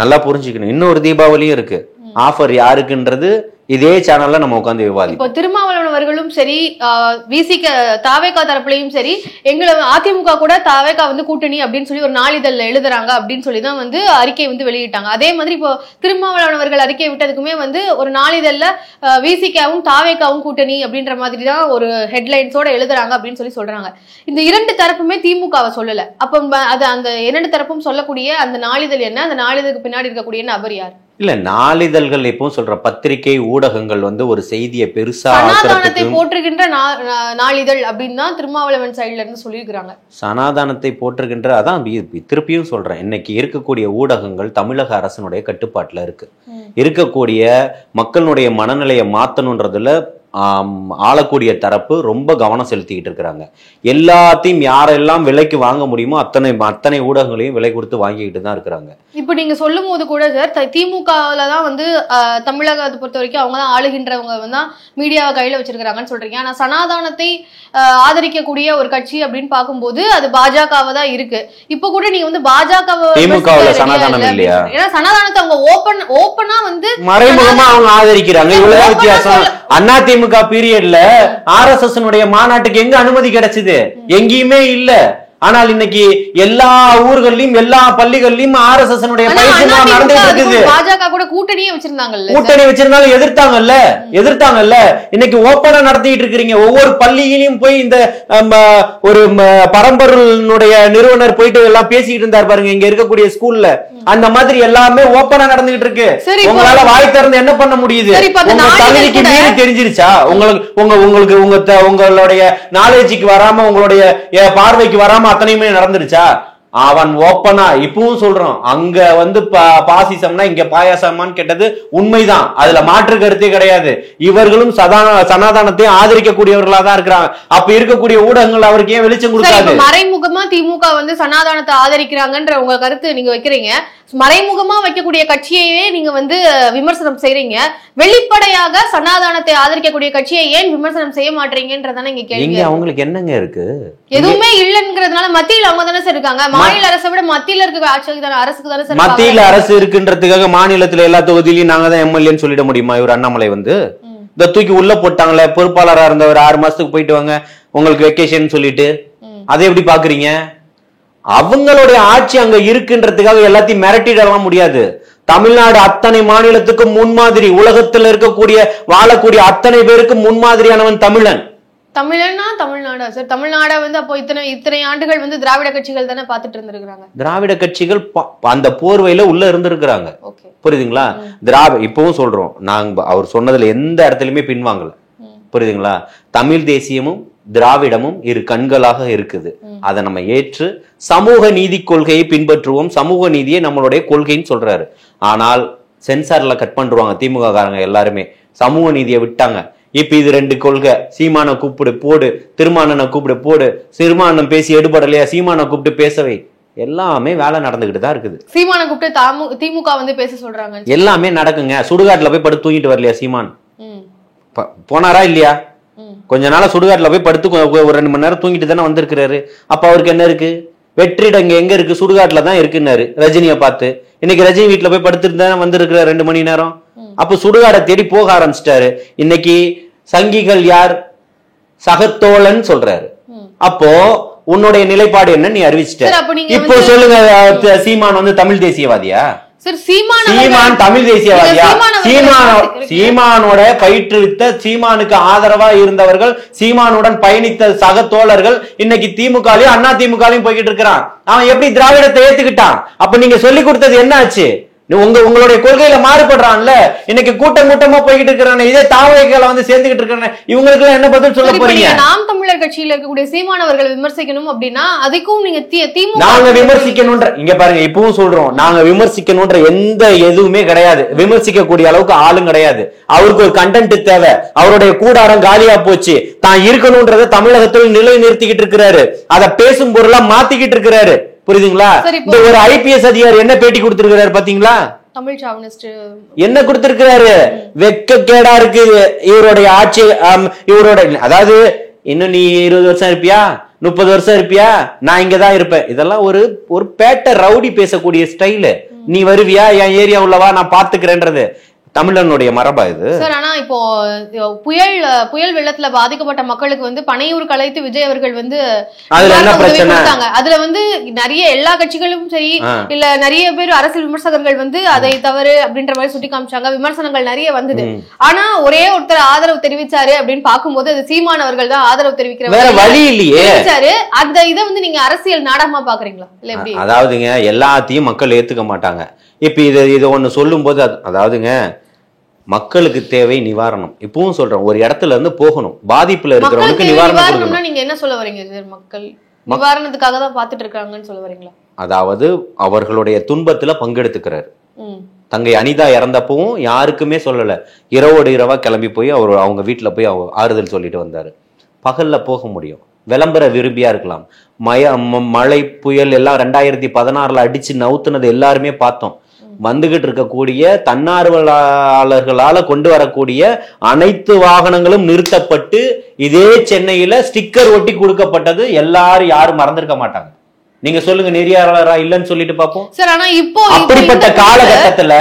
நல்லா புரிஞ்சுக்கணும். இன்னொரு தீபாவளியும் இருக்கு. ஆஃபர் யாருக்குன்றது இதே சேனல்ல நம்ம உட்காந்து விவாதிப்போம். இப்போ திருமாவளவன் அவர்களும் சரி, விசிக தாவேகா தரப்புலையும் சரி, எங்களை அதிமுக கூட தாவேகா வந்து கூட்டணி அப்படின்னு சொல்லி ஒரு நாளிதழ்ல எழுதுறாங்க அப்படின்னு சொல்லி தான் வந்து அறிக்கை வந்து வெளியிட்டாங்க. அதே மாதிரி இப்போ திருமாவளவன் அவர்கள் அறிக்கை விட்டதுக்குமே வந்து ஒரு நாளிதழ்ல விசிகாவும் தாவேகாவும் கூட்டணி அப்படின்ற மாதிரி தான் ஒரு ஹெட்லைன்ஸோட எழுதுறாங்க அப்படின்னு சொல்லி சொல்றாங்க. இந்த 2 தரப்புமே திமுகவை சொல்லல. அப்ப அது அந்த 2 தரப்பும் சொல்லக்கூடிய அந்த நாளிதழ் என்ன, அந்த நாளிதழுக்கு பின்னாடி இருக்கக்கூடிய நபர் யார்? இல்ல நாளிதழ்கள் எப்பவும் சொல்ற பத்திரிகை ஊடகங்கள் வந்து ஒரு செய்தியை பெருசா சனாதானத்தை போற்றுகின்ற நாளிதழ் அப்படின்னு தான் திருமாவளவன் சைடுல இருந்து சொல்லியிருக்கிறாங்க. சனாதானத்தை போற்றுகின்ற அதான் திருப்பியும் சொல்றேன், இன்னைக்கு இருக்கக்கூடிய ஊடகங்கள் தமிழக அரசனுடைய கட்டுப்பாட்டுல இருக்கு. இருக்கக்கூடிய மக்களுடைய மனநிலையை மாத்தணுன்றதுல ஆளக்கூடிய தரப்பு ரொம்ப கவனம் செலுத்திக்கிட்டு இருக்கிறாங்க. எல்லாத்தையும் யாரெல்லாம் விலைக்கு வாங்க முடியுமோ அத்தனை ஊடகங்களையும் விலை கொடுத்து வாங்கிக்கிட்டு தான் இருக்கிறாங்க. இப்ப நீங்க சொல்லும் போது கூட சார் திமுகல தான் வந்து தமிழகத்தை பொறுத்த வரைக்கும் அவங்க தான் ஆளுகின்றவங்க வந்து மீடியாவை கையில வச்சிருக்காங்கன்னு சொல்றீங்க. ஆனா சனாதானத்தை ஆதரிக்கக்கூடிய ஒரு கட்சி அப்படின்னு பார்க்கும்போது அது பாஜகவா தான் இருக்கு. இப்ப கூட நீங்க வந்து பாஜகவை சனாதானம் இல்லையா? ஏன்னா சனாதானத்தை அவங்க ஓப்பனா வந்து மறைமுகமா அவங்க ஆதரிக்கிறாங்க. இவ்வளவு வித்தியாசம். அதிமுக பீரியட்ல RSS மாநாட்டுக்கு எங்க அனுமதி கிடைச்சது? எங்கேயுமே இல்ல. ஆனால் இன்னைக்கு எல்லா ஊர்கள்லயும் எல்லா பள்ளிகள்லயும் RSS பயிற்சி நடந்துட்டு இருக்குது. பாஜக கூட கூட்டணியே வச்சிருந்தாங்கல்ல, கூட்டணி வச்சிருந்தாலும் எதிர்த்தாங்கல்ல. இன்னைக்கு ஓப்பனா நடத்திட்டு இருக்கிறீங்க. ஒவ்வொரு பள்ளியிலையும் போய் இந்த ஒரு பரம்பொருளுடைய நிறுவனர் போயிட்டு எல்லாம் பேசிட்டு இருந்தார் பாருங்க இங்க இருக்கக்கூடிய ஸ்கூல்ல. அந்த மாதிரி எல்லாமே ஓப்பனா நடந்துகிட்டு இருக்கு. உங்களால வாய் திறந்து என்ன பண்ண முடியுது? உங்க தகுதிக்கு மீறி தெரிஞ்சிருச்சா? உங்களுக்கு உங்களுடைய நாலேஜுக்கு வராம உங்களுடைய பார்வைக்கு வராம அத்தனையுமே நடந்துருச்சா? அவன் ஓப்பனா இப்பவும் சொல்றான், அங்க வந்து பாசிசம்னா இங்க பாயாசமான்னு கேட்டது உண்மைதான். அதுல மாற்று கருத்தே கிடையாது. இவர்களும் சனாதானத்தை ஆதரிக்கக்கூடியவர்களா தான் இருக்கிறாங்க. அப்ப இருக்கக்கூடிய ஊடகங்கள் அவருக்கு ஏன் வெளிச்சம் கொடுக்காது? மறைமுகமா திமுக வந்து சனாதானத்தை ஆதரிக்கிறாங்கன்ற உங்க கருத்து நீங்க வைக்கிறீங்க. மறைமுகமா வைக்கக்கூடிய கட்சியையே நீங்க வந்து விமர்சனம் செய்றீங்க. வெளிப்படையாக சனாதானத்தை ஆதரிக்கக்கூடிய கட்சியை ஏன் விமர்சனம் செய்ய மாட்டீங்கன்றதானே இங்க கேள்வி. அவங்களுக்கு என்னங்க இருக்கு? எதுவுமே இல்லங்கிறதுனால மத்தியில் அவங்க தானே சார் இருக்காங்க. மாநில அரசை விட மத்தியில இருக்க அரசுக்கு தானே சார். மத்தியில அரசு இருக்குன்றதுக்காக மாநிலத்துல எல்லா தொகுதியிலையும் நாங்க தான் எம்எல்ஏன்னு சொல்லிட முடியுமா? இவர் அண்ணாமலை வந்து இந்த தூக்கி உள்ள போட்டாங்களே, பொறுப்பாளராக இருந்தவர் 6 மாசத்துக்கு போயிட்டு வாங்க உங்களுக்கு வெக்கேஷன் சொல்லிட்டு, அதை எப்படி பாக்குறீங்க? அவங்களுடைய ஆட்சி அங்க இருக்குன்றதுக்காக எல்லாத்தையும் மிரட்டிடலாம் முடியாது. தமிழ்நாடு அத்தனை மாநிலத்துக்கும் முன்மாதிரி, உலகத்தில் இருக்கக்கூடிய வாழக்கூடிய அத்தனை பேருக்கு முன்மாதிரியானவன் தமிழன். தமிழன்னா தமிழ்நாடா சார்? தமிழ்நாடா வந்து அப்போ இத்தனை ஆண்டுகள் வந்து திராவிட கட்சிகள் தானே பாத்துட்டு இருந்திருக்காங்க. திராவிட கட்சிகள் அந்த போர்வையில உள்ள இருந்திருக்கிறாங்க. புரியுதுங்களா? இப்பவும் சொல்றோம், நாங்க அவர் சொன்னதுல எந்த இடத்துலயுமே பின்வாங்கல. புரியுதுங்களா? தமிழ் தேசியமும் திராவிடமும் இரு கண்களாக இருக்குது. அதை நம்ம ஏற்று சமூக நீதி கொள்கையை பின்பற்றுவோம். சமூக நீதியை நம்மளுடைய கொள்கைன்னு சொல்றாரு. ஆனால் சென்சார்ல கட் பண்ணுவாங்க திமுக காரங்க எல்லாருமே. சமூக நீதியை விட்டாங்க. இப்ப இது 2 கொள்கை. சீமான கூப்பிடு போடு, திருமானனை கூப்பிடு போடு, திருமானம் பேசி எடுபடலையா சீமான கூப்பிட்டு பேசவை, எல்லாமே வேலை நடந்துகிட்டு தான் இருக்குது. சீமான கூப்பிட்டு திமுக வந்து பேச சொல்றாங்க. எல்லாமே நடக்குங்க. சுடுகாட்டுல போய் படுத்து தூங்கிட்டு வரலையா சீமான்? போனாரா இல்லையா? கொஞ்ச நாளா சுடுகாட்டுல போய் படுத்து ஒரு 2 மணி நேரம் தூங்கிட்டு தானே வந்திருக்கிறாரு. அப்ப அவருக்கு என்ன இருக்கு? வெற்றிடம் எங்க இருக்கு? சுடுகாட்டுல தான் இருக்குன்னாரு ரஜினியை பார்த்து. இன்னைக்கு ரஜினி வீட்டுல போய் படுத்துட்டு தானே வந்திருக்கிறார் 2 மணி நேரம். அப்ப சுடுகாடை தேடி போக ஆரம்பிச்சிட்டாரு. இன்னைக்கு சங்கிகள் யார்? சகத்தோழன் சொல்றாரு. அப்போ உன்னுடைய நிலைப்பாடு என்ன நீ அறிவிச்சிட்ட. இப்போ சொல்லுங்க, சீமான் வந்து தமிழ் தேசியவாதியா? சீமான் தமிழ் தேசியவாதியா? சீமானோட பயிற்றுவித்த, சீமானுக்கு ஆதரவா இருந்தவர்கள், சீமானுடன் பயணித்த சக தோழர்கள் இன்னைக்கு திமுகலையும் அண்ணா திமுகலையும் போய்கிட்டு இருக்கிறான். அவன் எப்படி திராவிடத்தை ஏத்துக்கிட்டான்? அப்ப நீங்க சொல்லி கொடுத்தது என்ன ஆச்சு? உங்களுடைய கொள்கையில மாறுபடுறான்ல. இன்னைக்கு கூட்டமா போய்கிட்டு இருக்கிறானே, இதே தாவகைகளை வந்து சேர்ந்துகிட்டு இருக்கானே, இவங்களுக்கு எல்லாம் என்ன பதில் சொல்ல போறீங்க? நாம் தமிழர் கட்சியில இருக்கக்கூடிய சீமானவர்கள் விமர்சிக்கணும் அப்படின்னா அதுக்கும் நீங்க நாங்க விமர்சிக்கணும்ன்ற, இங்க பாருங்க இப்பவும் சொல்றோம், நாங்க விமர்சிக்கணும்ன்ற எந்த எதுவுமே கிடையாது. விமர்சிக்கக்கூடிய அளவுக்கு ஆளும் கிடையாது. அவருக்கு ஒரு கண்டென்ட் தேவை. அவருடைய கூடாரம் காலியா போச்சு. தான் இருக்கணும்ன்றத தமிழகத்தில் நிலை நிறுத்திக்கிட்டு இருக்கிறாரு. அதை பேசும் பொருளா மாத்திக்கிட்டு இருக்கிறாரு. புரியுதுங்களா? இந்த ஒரு IPS அதிகாரி என்ன பேட்டி கொடுத்திருக்கிறாரு பாத்தீங்களா? தமிழ் சாவனிஸ்ட் என்ன கொடுத்திருக்கிறாரு? வெட்கக்கேடா இருக்கு இவருடைய ஆட்சி. இவரோட அதாவது இன்னும் நீ 20 வருஷம் இருப்பியா, 30 வருஷம் இருப்பியா, நான் இங்கதான் இருப்பேன். இதெல்லாம் ஒரு பேட்ட ரவுடி பேசக்கூடிய ஸ்டைலு. நீ வருவியா, என் ஏரியா உள்ளவா, நான் பாத்துக்கிறேன்றது தமிழனுடைய மரபா இது சார். ஆனா இப்போ புயல் வெள்ளத்துல பாதிக்கப்பட்ட மக்களுக்கு வந்து பனையூர் கலைத்து விஜய் அவர்கள் வந்து அதுல வந்து நிறைய எல்லா கட்சிகளும் சரி இல்ல நிறைய பேர் அரசியல் விமர்சகர்கள் வந்து அதை தவறு அப்படின்ற மாதிரி சுட்டி காமிச்சாங்க. விமர்சனங்கள் நிறைய வந்தது. ஆனா ஒரே ஒருத்தர் ஆதரவு தெரிவிச்சாரு அப்படின்னு பாக்கும்போது அது சீமான் அவர்கள் தான் ஆதரவு தெரிவிக்கிறாரு. அந்த இதை வந்து நீங்க அரசியல் நாடகமா பாக்குறீங்களா? இல்ல எப்படி? அதாவதுங்க, எல்லாத்தையும் மக்கள் ஏத்துக்க மாட்டாங்க. இப்ப இது ஒண்ணு சொல்லும் போது அதாவதுங்க மக்களுக்கு தேவை நிவாரணம். இப்பவும் சொல்றேன், ஒரு இடத்துல இருந்து போகணும், பாதிப்புல இருக்கிறவங்களுக்கு நிவாரணம் கொடுக்கணும். நீங்க என்ன சொல்ல வரீங்க சார்? மக்கள் நிவாரணத்துக்காக தான் பாத்துட்டு இருக்காங்கன்னு சொல்ல வரீங்களா? அதாவது அவர்களுடைய துன்பத்துல பங்கெடுத்துக்கிறாரு. தங்கை அனிதா இறந்தப்பவும் யாருக்குமே சொல்லல, இரவோடு இரவா கிளம்பி போய் அவங்க வீட்டுல போய் ஆறுதல் சொல்லிட்டு வந்தாரு. பகல்ல போக முடியும், விளம்பர விரும்பியா இருக்கலாம். மழை புயல் எல்லாம் 2016 அடிச்சு நவுத்துனது எல்லாருமே பார்த்தோம். வந்துகிட்டு இருக்கக்கூடிய தன்னார்வலர்களால கொண்டு வரக்கூடிய அனைத்து வாகனங்களும் நிறுத்தப்பட்டு இதே சென்னையில ஸ்டிக்கர் ஒட்டி கொடுக்கப்பட்டது யாரும் மறந்திருக்க மாட்டாங்க. நீங்க சொல்லுங்க, நெறியாளரா இல்லைன்னு சொல்லிட்டு பார்ப்போம். அப்படிப்பட்ட காலகட்டத்துல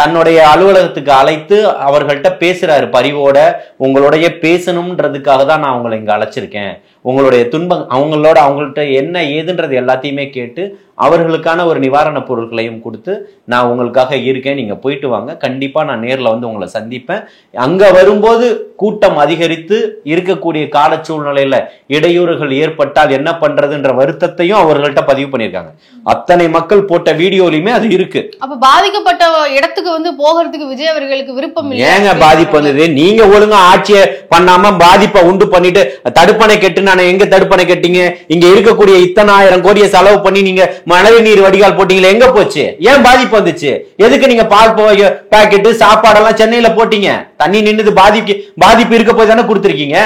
தன்னுடைய அலுவலகத்துக்கு அழைத்து அவர்கள்ட்ட பேசுறாரு பரிவோட. உங்களுடைய பேசணும்ன்றதுக்காக தான் நான் உங்களை இங்க அழைச்சிருக்கேன். உங்களுடைய துன்பம் அவங்கள்ட்ட என்ன ஏதுன்றது எல்லாத்தையுமே கேட்டு அவர்களுக்கான ஒரு நிவாரண பொருட்களையும் கொடுத்து நான் உங்களுக்காக இருக்கேன், நீங்க போயிட்டு வாங்க, கண்டிப்பா நான் நேர்ல வந்து உங்களை சந்திப்பேன். அங்க வரும்போது கூட்டம் அதிகரித்து இருக்கக்கூடிய கால சூழ்நிலையில இடையூறுகள் ஏற்பட்டால் என்ன பண்றதுன்ற வருத்தத்தையும் அவர்கள்ட்ட பதிவு பண்ணியிருக்காங்க. அத்தனை மக்கள் போட்ட வீடியோலையுமே அது இருக்கு. அப்ப பாதிக்கப்பட்ட இடத்துக்கு வந்து போகிறதுக்கு விஜய் அவர்களுக்கு விருப்பம் இல்லை. ஏங்க பாதிப்பு வந்தது? நீங்க ஒழுங்கா ஆட்சியை பண்ணாம பாதிப்பை உண்டு பண்ணிட்டு தடுப்பணை கெட்டு எங்க தடுப்பணை கட்டிங்க? இங்க இருக்கக்கூடிய இத்தனை 1000 கோடியை செலவு பண்ணி நீங்க மழை நீர் வடிகால் போட்டீங்களே, எங்க போச்சு? ஏன் பாதிப்பு வந்துச்சு? எதுக்கு நீங்க பால் பாக்கெட்டு சாப்பாடெல்லாம் சென்னையில போட்டீங்க? தண்ணி நின்னுது, பாதிப்பு இருக்க போய் தானே கொடுத்துருக்கீங்க.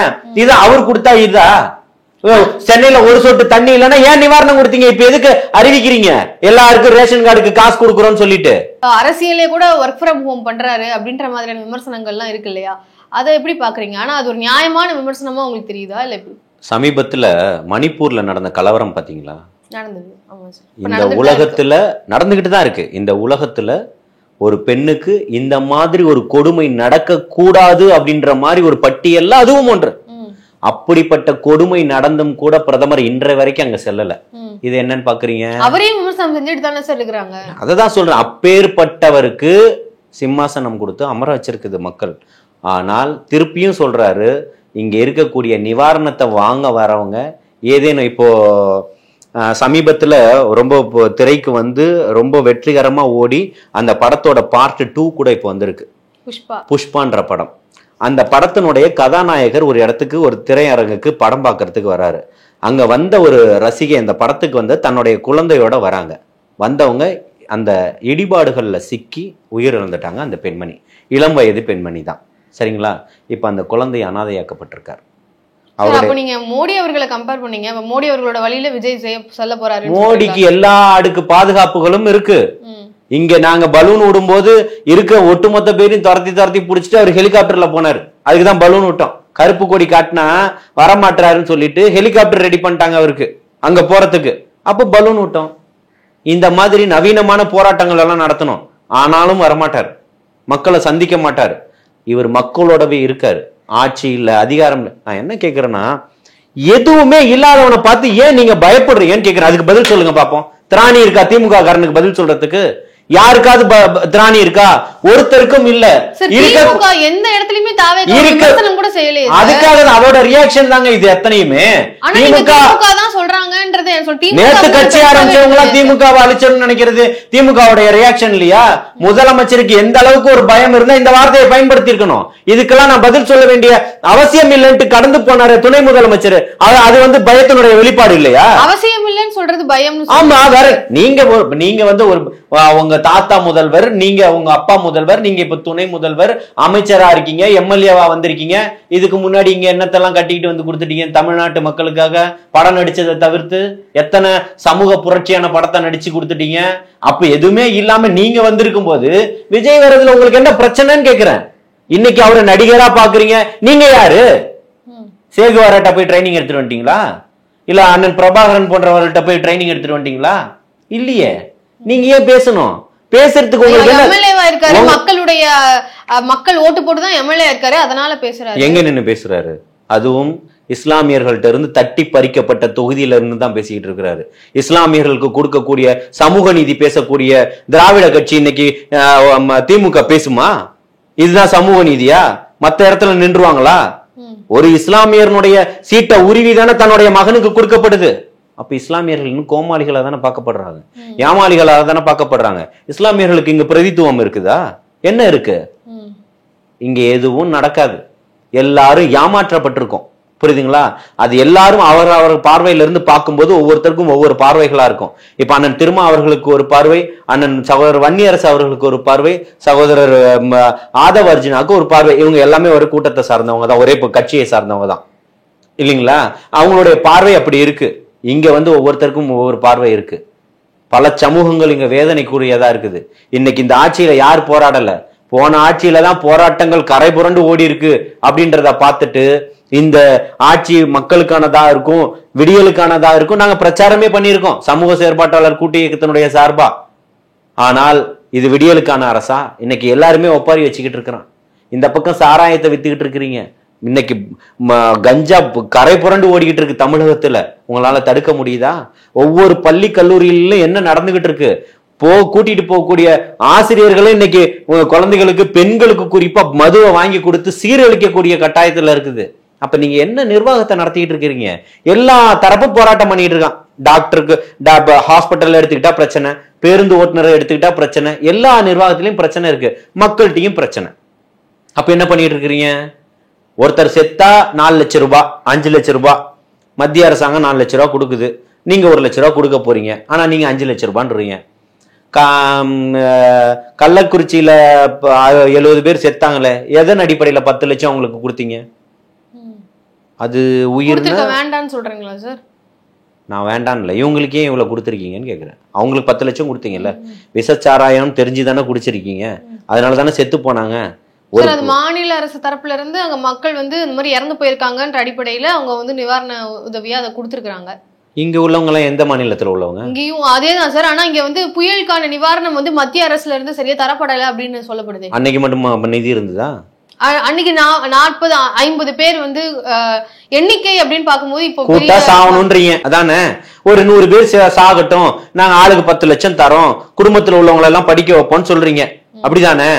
இது அவர் கொடுத்தா இதா? சென்னையில ஒரு சொட்டு தண்ணி இல்லைன்னா ஏன் நிவாரணம் கொடுத்தீங்க? இப்ப எதுக்கு அறிவிக்கிறீங்க எல்லாருக்கும் ரேஷன் கார்டுக்கு காசு கொடுக்குறோம்னு சொல்லிட்டு? அரசியலே கூட ஒர்க் ஃப்ரம் ஹோம் பண்றாரு அப்படின்ற மாதிரியான விமர்சனங்கள்லாம் இருக்கு இல்லையா? அதை எப்படி பாக்குறீங்க? ஆனா அது ஒரு நியாயமான விமர்சனமா உங்களுக்கு தெரியுதா இல்ல எப்படி? சமீபத்துல மணிப்பூர்ல நடந்த கலவரம் பாத்தீங்களா? நடந்தது. இந்த உலகத்துல நடந்துகிட்டு தான் இருக்கு. இந்த உலகத்துல ஒரு பெண்ணுக்கு இந்த மாதிரி ஒரு கொடுமை நடக்க கூடாது அப்படின்ற மாதிரி ஒரு பட்டியல்ல அதுவும் ஒன்று. அப்படிப்பட்ட கொடுமை நடந்தும் கூட பிரதமர் இன்றைய வரைக்கும் அங்க செல்லல. இது என்னன்னு பாக்குறீங்க? அவரையும் விமர்சனம் செஞ்சுட்டு தானே சார் இருக்கிறாங்க. அததான் சொல்றேன், அப்பேற்பட்டவருக்கு சிம்மாசனம் கொடுத்து அமர வச்சிருக்குது மக்கள். ஆனால் திருப்பியும் சொல்றாரு, இங்க இருக்கக்கூடிய நிவாரணத்தை வாங்க வரவங்க ஏதேனும் இப்போ சமீபத்துல ரொம்ப திரைக்கு வந்து ரொம்ப வெற்றிகரமா ஓடி அந்த படத்தோட பார்ட் 2 கூட இப்போ வந்திருக்கு, புஷ்பான்ற படம். அந்த படத்தினுடைய கதாநாயகர் ஒரு இடத்துக்கு, ஒரு திரையரங்குக்கு படம் பார்க்கறதுக்கு வராரு. அங்க வந்த ஒரு ரசிகை அந்த படத்துக்கு வந்து தன்னுடைய குழந்தையோட வராங்க. வந்தவங்க அந்த இடிபாடுகள்ல சிக்கி உயிரிழந்துட்டாங்க. அந்த பெண்மணி இளம் வயது பெண்மணி தான், சரிங்களா? இப்ப அந்த குழந்தை அனாதையாக்கப்பட்டிருக்கார். நீங்க மோடி அவர்களை கம்பேர் பண்ணீங்க, மோடி அவர்களோட வழியில விஜய் செல்ல போறாரு. மோடிக்கு எல்லா அடுக்கு பாதுகாப்புகளும் இருக்கு. இங்க நாங்க பலூன் விடும்போது இருக்க ஒட்டுமொத்த பேரையும் துரத்தி புடிச்சிட்டு அவர் ஹெலிகாப்டர்ல போனாரு. அதுக்குதான் பலூன் விட்டோம். கருப்பு கொடி காட்டினா வரமாட்டாருன்னு சொல்லிட்டு ஹெலிகாப்டர் ரெடி பண்ணிட்டாங்க அவருக்கு அங்க போறதுக்கு. அப்போ பலூன் விட்டோம். இந்த மாதிரி நவீனமான போராட்டங்கள் எல்லாம் நடத்தணும், ஆனாலும் வரமாட்டார், மக்களை சந்திக்க மாட்டார். இவர் மக்களோடவே இருக்காரு, ஆட்சி இல்ல, அதிகாரம் இல்ல. நான் என்ன கேக்குறேன்னா, எதுவுமே இல்லாதவனை பார்த்து ஏன் நீங்க பயப்படுறீங்கன்னு கேக்குறேன். அதுக்கு பதில் சொல்லுங்க பாப்போம். திராணி இருக்கா திமுக காரனுக்கு பதில் சொல்றதுக்கு? யாருக்காவது திராணி இருக்கா? ஒருத்தருக்கும் இல்ல. எந்த இடத்துலயுமே அதுக்காக அவரோட ரியாக்ஷன் தாங்க இது எத்தனையுமே. நேத்து கட்சி ஆரம்பிச்சவங்களா திமுகவை அழிச்சோம்னு நினைக்கிறது திமுகவுடைய ரியாக்ஷன் இல்லையா? முதலமைச்சருக்கு எந்த அளவுக்கு ஒரு பயம் இருந்தா இந்த வார்த்தையை பயன்படுத்தி இருக்கணும். இதுக்கெல்லாம் நான் பதில் சொல்ல வேண்டிய அவசியம் இல்லைன்னு கடந்து போனாரு துணை முதலமைச்சர். அது வந்து பயத்தினுடைய வெளிப்பாடு இல்லையா? அவசியம் இல்லைன்னு சொல்றது பயம். ஆமா, வேற நீங்க வந்து ஒரு உங்க தாத்தா முதல்வர், நீங்க உங்க அப்பா முதல்வர், நீங்க இப்ப துணை முதல்வர், அமைச்சரா இருக்கீங்க, எம்எல்ஏவா வந்திருக்கீங்க. இதுக்கு முன்னாடி இங்க என்னத்தெல்லாம் கட்டிக்கிட்டு வந்து கொடுத்துட்டீங்க தமிழ்நாட்டு மக்களுக்காக? படம் நடிச்சதை தவிர்த்து எத்தனை சமூக புரட்சியான படத்தை நடிச்சு கொடுத்துட்டீங்க. அப்ப எதுவுமே இல்லாம நீங்க வந்திருக்கும் போது விஜய் வரதுல உங்களுக்கு என்ன பிரச்சனைன்னு கேக்குறேன். இன்னைக்கு அவரை நடிகரா பாக்குறீங்க. நீங்க யாரு? சேகுவார்ட்ட போய் ட்ரைனிங் எடுத்துட்டு வந்துட்டீங்களா? இல்ல அண்ணன் பிரபாகரன் போன்றவர்கள்ட்ட போய் ட்ரைனிங் எடுத்துட்டு வந்துட்டீங்களா? இல்லையே. நீங்க ஏன் பேசணும்? பேசுறதுக்கு உங்களுக்கு மக்களுடைய மக்கள் ஓட்டு போட்டுதான் எம்எல்ஏ இருக்காரு, அதனால பேசுறாரு. எங்க நின்னு பேசுறாரு? அதுவும் இஸ்லாமியர்கள்ட்ட இருந்து தட்டி பறிக்கப்பட்ட தொகுதியில இருந்து தான் பேசிக்கிட்டு இருக்கிறாரு. இஸ்லாமியர்களுக்கு கொடுக்கக்கூடிய சமூக நீதி பேசக்கூடிய திராவிட கட்சி இன்னைக்கு திமுக பேசுமா? இதுதான் சமூக நீதியா? மத்த இடத்துல நின்றுவாங்களா? ஒரு இஸ்லாமியனுடைய சீட்டை உருவிதானே தன்னுடைய மகனுக்கு கொடுக்கப்படுது. அப்ப இஸ்லாமியர்கள் இன்னும் கோமாளிகளா தானே பார்க்கப்படுறாங்க, ஏமாளிகளாக தானே பார்க்கப்படுறாங்க. இஸ்லாமியர்களுக்கு இங்க பிரதித்துவம் இருக்குதா? என்ன இருக்கு? இங்க எதுவும் நடக்காது. எல்லாரும் ஏமாற்றப்பட்டிருக்கோம். புரியுதுங்களா? அது எல்லாரும் அவர் பார்வையில இருந்து பார்க்கும்போது ஒவ்வொருத்தருக்கும் ஒவ்வொரு பார்வைகளா இருக்கும். இப்ப அண்ணன் திருமா அவர்களுக்கு ஒரு பார்வை, அண்ணன் சகோதரர் வன்னியரசு அவர்களுக்கு ஒரு பார்வை, சகோதரர் ஆதவ அர்ஜுனாவுக்கு ஒரு பார்வை. இவங்க எல்லாமே ஒரு கூட்டத்தை சார்ந்தவங்க தான், ஒரே கட்சியை சார்ந்தவங்க தான் இல்லைங்களா? அவங்களுடைய பார்வை அப்படி இருக்கு. இங்க ஒவ்வொருத்தருக்கும் ஒவ்வொரு பார்வை இருக்கு. பல சமூகங்கள் இங்க வேதனைக்குரியதா இருக்குது. இன்னைக்கு இந்த ஆட்சியில யார் போராடல, போன ஆட்சியில தான் போராட்டங்கள் கரை புரண்டு ஓடி இருக்கு அப்படின்றத பார்த்துட்டு இந்த ஆட்சி மக்களுக்கானதா இருக்கும், விடியலுக்கானதா இருக்கும், நாங்க பிரச்சாரமே பண்ணியிருக்கோம் சமூக செயற்பாட்டாளர் கூட்டு இயக்கத்தினுடைய சார்பா. ஆனால் இது விடியலுக்கான அரசா? இன்னைக்கு எல்லாருமே ஒப்பாரி வச்சுக்கிட்டு இருக்கிறான். இந்த பக்கம் சாராயத்தை வித்துக்கிட்டு இருக்கிறீங்க. இன்னைக்கு கஞ்சா கரை புரண்டு ஓடிக்கிட்டு இருக்கு தமிழகத்துல. உங்களால தடுக்க முடியுதா? ஒவ்வொரு பள்ளி கல்லூரியிலும் என்ன நடந்துகிட்டு இருக்கு? கூட்டிட்டு போகக்கூடிய ஆசிரியர்களும் இன்னைக்கு குழந்தைகளுக்கு, பெண்களுக்கு குறிப்பா மதுவை வாங்கி கொடுத்து சீரழிக்கக்கூடிய கட்டாயத்துல இருக்குது. அப்ப நீங்க என்ன நிர்வாகத்தை நடத்திட்டு இருக்கிறீங்க? எல்லா தரப்பும் போராட்டம் பண்ணிட்டு இருக்கான். டாக்டருக்கு ஹாஸ்பிட்டல்ல எடுத்துக்கிட்டா பிரச்சனை, பேருந்து ஓட்டுநரை எடுத்துக்கிட்டா பிரச்சனை, எல்லா நிர்வாகத்திலையும் பிரச்சனை இருக்கு, மக்கள்கிட்டையும் பிரச்சனை. அப்ப என்ன பண்ணிட்டு இருக்கிறீங்க? ஒருத்தர் செத்தா 4 லட்சம் ரூபாய், 5 லட்சம் ரூபாய், மத்திய அரசாங்கம் 4 லட்சம் ரூபாய் கொடுக்குது, நீங்க 1 லட்சம் ரூபாய் கொடுக்க போறீங்க. ஆனா நீங்க 5 லட்சம் ரூபான்றீங்க. கள்ளக்குறிச்சியில 70 பேர் செத்தாங்களே, எதன் அடிப்படையில 10 லட்சம் அவங்களுக்கு கொடுத்தீங்க? அது உயிர் வேண்டான்னு சொல்றீங்களா சார்? நான் வேண்டான்ல, இவங்களுக்கே இவ்வளவு கொடுத்துருக்கீங்கன்னு கேக்குறேன். அவங்களுக்கு 10 லட்சம் கொடுத்தீங்கல்ல, விஷச்சாராயம் தெரிஞ்சுதானே குடிச்சிருக்கீங்க, அதனால தானே செத்து போனாங்க. அது மாநில அரசு தரப்புல இருந்து அங்க மக்கள் இந்த மாதிரி இறந்து போயிருக்காங்கன்ற அடிப்படையில அவங்க நிவாரண உதவியா அதை கொடுத்துருக்காங்க. இங்க உள்ளவங்க எல்லாம் எந்த மாநிலத்துல உள்ளவங்க? இங்கேயும் அதேதான் சார். ஆனா இங்க புயலுக்கான நிவாரணம் மத்திய அரசுல இருந்து சரியா தரப்படல அப்படின்னு சொல்லப்படுது. அன்னைக்கு மட்டும் நிதி இருந்ததா? அன்னைக்கு 40-50 பேர் எண்ணிக்கை அப்படின்னு பார்க்கும்போது இப்போ கூட்டா சாகணும்ன்றீங்க அதானே? ஒரு 100 பேர் சாகட்டும், நாங்க ஆளுக்கு 10 லட்சம் தரோம், குடும்பத்துல உள்ளவங்களை எல்லாம் படிக்க வைப்போம்னு சொல்றீங்க, அப்படிதானே?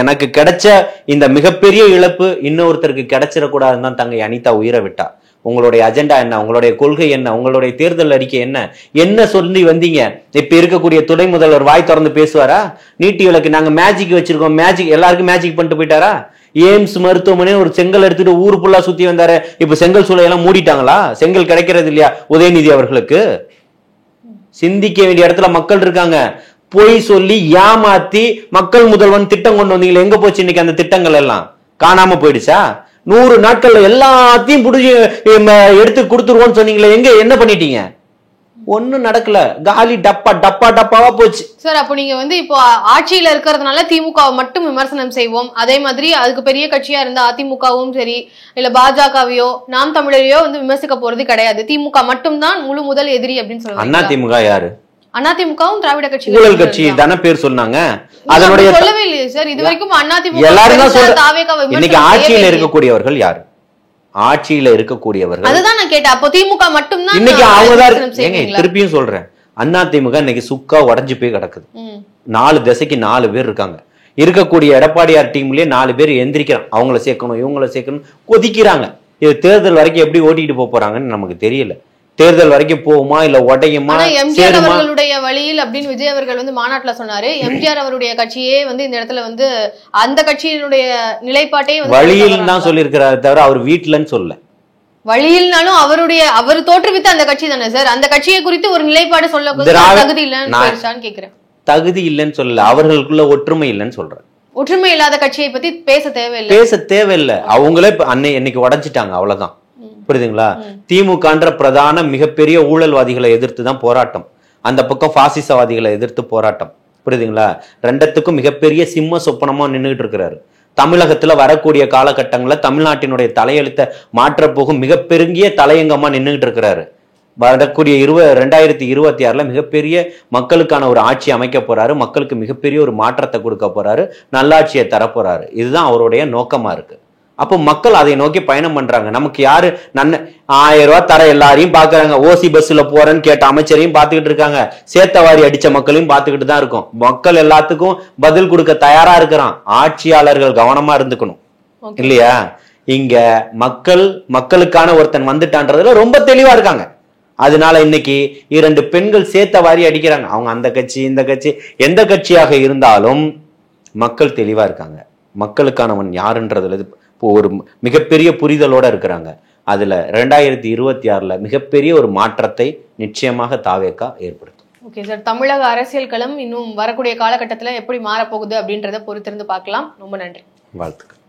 எனக்கு கிடைச்ச இந்த மிகப்பெரிய இழப்பு இன்னொருத்தருக்கு கிடைச்சிடக்கூடாதுன்னு தான் தங்கை அனிதா உயிரை விட்டா. உங்களுடைய அஜெண்டா என்ன? உங்களுடைய கொள்கை என்ன? உங்களுடைய தேர்தல் அறிக்கை என்ன? என்ன சொல்லி வந்தீங்க? இப்ப இருக்கக்கூடிய துணை முதல்வர் வாய் திறந்து பேசுவாரா? நீட்டி விளக்கு நாங்க மேஜிக் வச்சிருக்கோம், மேஜிக் எல்லாருக்கும் மேஜிக் பண்ணிட்டு போயிட்டாரா? எய்ம்ஸ் மருத்துவமனை ஒரு செங்கல் எடுத்துட்டு ஊரு ஃபுல்லா சுத்தி வந்தாரு. இப்ப செங்கல் சூளையெல்லாம் மூடிட்டாங்களா? செங்கல் கிடைக்கிறது இல்லையா உதயநிதி அவர்களுக்கு? சிந்திக்க வேண்டிய இடத்துல மக்கள் இருக்காங்க. பொய் சொல்லி ஏமாத்தி மக்கள் முதல்வன் திட்டம் கொண்டு வந்தீங்களா, எங்க போச்சு இன்னைக்கு அந்த திட்டங்கள் எல்லாம்? காணாம போயிடுச்சா? 100 நாட்கள்ல எல்லாத்தையும் புடிச்சு எடுத்து கொடுத்துருவோம்னு சொன்னீங்களே, எங்க என்ன பண்ணிட்டீங்க? ஒண்ணும் நடக்கல, காலி டப்பா டப்பா டப்பாவா போச்சு சார். அப்போ நீங்க இப்போ ஆட்சியில இருக்கிறதுனால திமுகவை மட்டும் விமர்சனம் செய்வோம், அதே மாதிரி அதுக்கு பெரிய கட்சியா இருந்த அதிமுகவும் சரி இல்ல பாஜகவையோ நாம் தமிழரையோ விமர்சிக்க போறது கிடையாது, திமுக மட்டும் தான் முழு முதல் எதிரி அப்படின்னு சொல்லுவாங்க. அதிமுக யாரு? அதிமுகவும் திராவிட கட்சி ஊழல் கட்சி தானே பேர் சொன்னாங்க. அதனுடைய சொல்லவே இல்லையே சார் இது வரைக்கும். அதிமுக எல்லாரும் இன்னைக்கு ஆட்சியில இருக்கக்கூடியவர்கள் யாரு? ஆட்சியில இருக்கக்கூடியவர்கள் அதுதான் நான் கேட்டேன். அப்போ திமுக மட்டும் தான் இன்னைக்கு அவங்கதான். திருப்பியும் சொல்றேன், அதிமுக இன்னைக்கு சுக்கா உடஞ்சு போய் கிடக்குது. 4 திசைக்கு 4 பேர் இருக்காங்க. இருக்கக்கூடிய எடப்பாடியார் டீம்லயே 4 பேர் எந்திரிக்கிறான். அவங்கள சேர்க்கணும் இவங்கள சேர்க்கணும் கொதிக்கிறாங்க. இது தேர்தல் வரைக்கும் எப்படி ஓட்டிட்டு போறாங்கன்னு நமக்கு தெரியல. தேர்தல் வரைக்கும் போகுமா இல்ல உடையுமா? எம்ஜிஆர் அவர்களுடைய வழியில் அப்படின்னு விஜய் அவர்கள் மாநாட்டுல சொன்னாரு. எம்ஜிஆர் அவருடைய கட்சியே இந்த இடத்துல அந்த கட்சியினுடைய நிலைப்பாட்டே வழியில் தான் சொல்லியிருக்கிறாரு தவிர அவர் வீட்டுலன்னு சொல்ல. வழியில்னாலும் அவர் தோற்றுவித்த அந்த கட்சி தானே சார். அந்த கட்சியை குறித்து ஒரு நிலைப்பாடு சொல்ல தகுதி இல்லைன்னு கேக்குறேன். தகுதி இல்லைன்னு சொல்லல, அவர்களுக்குள்ள ஒற்றுமை இல்லைன்னு சொல்றேன். ஒற்றுமை இல்லாத கட்சியை பத்தி பேச தேவையில்லை. அவங்களே இன்னைக்கு உடைஞ்சிட்டாங்க, அவ்வளவுதான். புரியுதுங்களா? திமுகன்ற பிரதான மிகப்பெரிய ஊழல்வாதிகளை எதிர்த்து தான் போராட்டம், அந்த பக்கம் பாசிசவாதிகளை எதிர்த்து போராட்டம். புரியுதுங்களா? ரெண்டத்துக்கும் மிகப்பெரிய சிம்ம சொப்பனமா நின்றுட்டு இருக்கிறாரு. தமிழகத்துல வரக்கூடிய காலகட்டங்கள்ல தமிழ்நாட்டினுடைய தலையெழுத்த மாற்ற போகும் மிகப்பெரிய தலையங்கமா நின்றுகிட்டு இருக்கிறாரு. வரக்கூடிய 2026 மிகப்பெரிய மக்களுக்கான ஒரு ஆட்சி அமைக்க போறாரு. மக்களுக்கு மிகப்பெரிய ஒரு மாற்றத்தை கொடுக்க போறாரு, நல்லாட்சியை தரப்போறாரு. இதுதான் அவருடைய நோக்கமா இருக்கு. அப்போ மக்கள் அதை நோக்கி பயணம் பண்றாங்க. நமக்கு யாரு 1000 ரூபாய் தர எல்லாரையும் பாக்குறாங்க. ஓசி பஸ்ல போறேன்னு கேட்ட அமைச்சரையும் பாத்துக்கிட்டு இருக்காங்க. சேத்தவாரி அடிச்ச மக்களையும் பாத்துக்கிட்டு தான் இருக்கும். மக்கள் எல்லாத்துக்கும் பதில் கொடுக்க தயாரா இருக்கிறான். ஆட்சியாளர்கள் கவனமா இருந்துக்கணும் இல்லையா? இங்க மக்களுக்கான ஒருத்தன் வந்துட்டான்றதுல ரொம்ப தெளிவா இருக்காங்க. அதனால இன்னைக்கு 2 பெண்கள் சேர்த்த வாரி அடிக்கிறாங்க. அவங்க அந்த கட்சி இந்த கட்சி எந்த கட்சியாக இருந்தாலும் மக்கள் தெளிவா இருக்காங்க. மக்களுக்கானவன் யாருன்றதுல ஒரு மிகப்பெரிய புரிதலோட இருக்கிறாங்க. அதுல 2026ல மிகப்பெரிய ஒரு மாற்றத்தை நிச்சயமாக தாவேகா ஏற்படுத்தும். ஓகே சார், தமிழக அரசியல் களம் இன்னும் வரக்கூடிய காலகட்டத்தில் எப்படி மாறப்போகுது அப்படின்றத பொறுத்திருந்து பார்க்கலாம். ரொம்ப நன்றி. வாழ்த்துக்கள்.